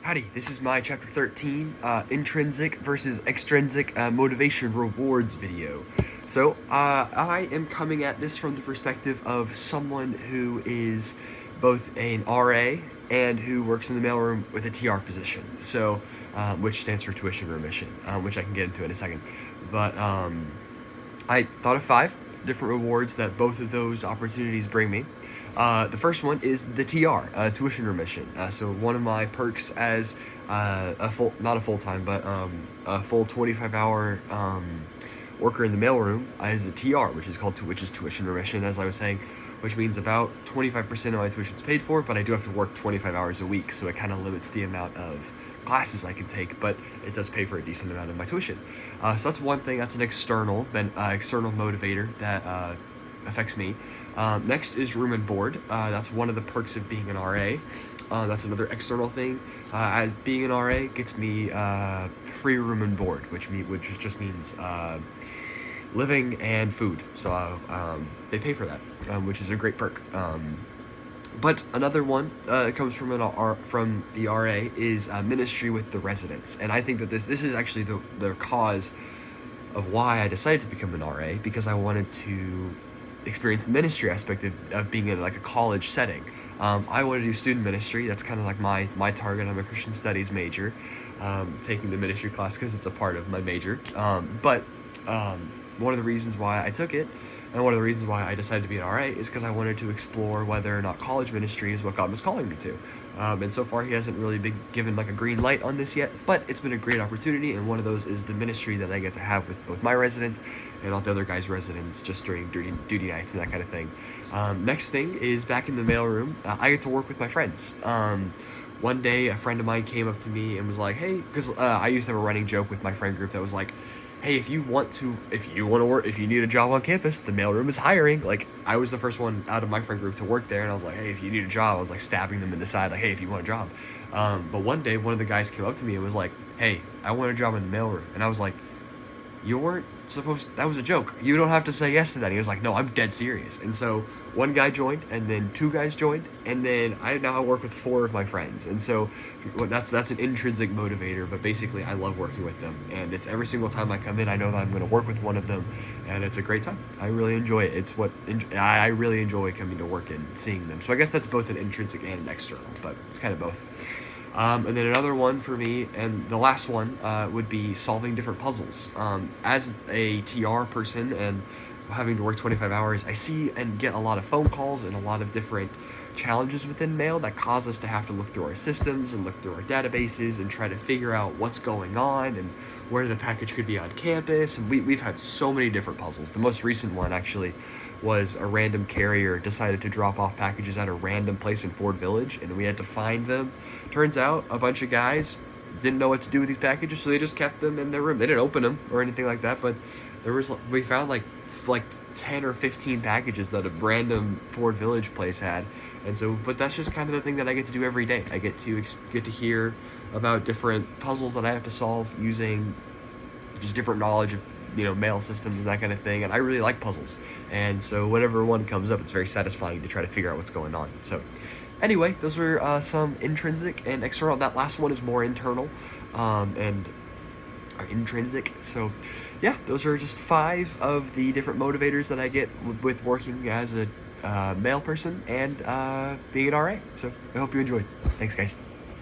Howdy, this is my chapter 13, intrinsic versus extrinsic motivation rewards video. So, I am coming at this from the perspective of someone who is both an RA and who works in the mailroom with a TR position. So, which stands for tuition remission, which I can get into in a second. But, I thought of 5 different rewards that both of those opportunities bring me. The first one is the TR, tuition remission. So one of my perks as not a full-time, but a full 25-hour worker in the mailroom is a TR, which is tuition remission, as I was saying, which means about 25% of my tuition is paid for, but I do have to work 25 hours a week, so it kind of limits the amount of classes I can take, but it does pay for a decent amount of my tuition. So that's one thing. That's an external motivator that affects me. Next is room and board. That's one of the perks of being an RA. That's another external thing. Being an RA gets me free room and board, which just means living and food. So they pay for that, which is a great perk. But another one that comes from from the RA is ministry with the residents, and I think that this is actually the cause of why I decided to become an RA, because I wanted to experience the ministry aspect of being in like a college setting. I want to do student ministry. That's kind of like my target. I'm a Christian studies major, taking the ministry class because it's a part of my major. But one of the reasons why I took it, and one of the reasons why I decided to be an RA, is because I wanted to explore whether or not college ministry is what God was calling me to. And so far, he hasn't really been given like a green light on this yet, but it's been a great opportunity, and one of those is the ministry that I get to have with both my residents and all the other guys' residents just during duty nights and that kind of thing. Next thing is back in the mailroom, I get to work with my friends. One day, a friend of mine came up to me and was like, hey, because I used to have a running joke with my friend group that was like, hey, if you want to work, if you need a job on campus, the mailroom is hiring. Like, I was the first one out of my friend group to work there, and I was like, hey, if you need a job, I was like stabbing them in the side, like, hey, if you want a job. But one day, one of the guys came up to me and was like, hey, I want a job in the mailroom. And I was like, you weren't supposed, that was a joke. You don't have to say yes to that. And he was like, no, I'm dead serious. And so one guy joined, and then 2 guys joined, and then I work with 4 of my friends. And so that's an intrinsic motivator, but basically I love working with them. And it's every single time I come in, I know that I'm going to work with one of them, and it's a great time. I really enjoy it. I really enjoy coming to work and seeing them. So I guess that's both an intrinsic and an external, but it's kind of both. And then another one for me, and the last one, would be solving different puzzles. As a TR person and having to work 25 hours, I see and get a lot of phone calls and a lot of different challenges within mail that cause us to have to look through our systems and look through our databases and try to figure out what's going on and where the package could be on campus. And we've had so many different puzzles. The most recent one actually was a random carrier decided to drop off packages at a random place in Ford Village, and we had to find them. Turns out a bunch of guys didn't know what to do with these packages, so they just kept them in their room. They didn't open them or anything like that, but we found like 10 or 15 packages that a random Ford Village place had. And so, but that's just kind of the thing that I get to do every day. I get to hear about different puzzles that I have to solve using just different knowledge of mail systems and that kind of thing. And I really like puzzles, and so whenever one comes up, it's very satisfying to try to figure out what's going on. So anyway, those are some intrinsic and external. That last one is more internal and intrinsic. So yeah, those are just 5 of the different motivators that I get with working as a mail person and being an RA. So I hope you enjoyed. Thanks, guys.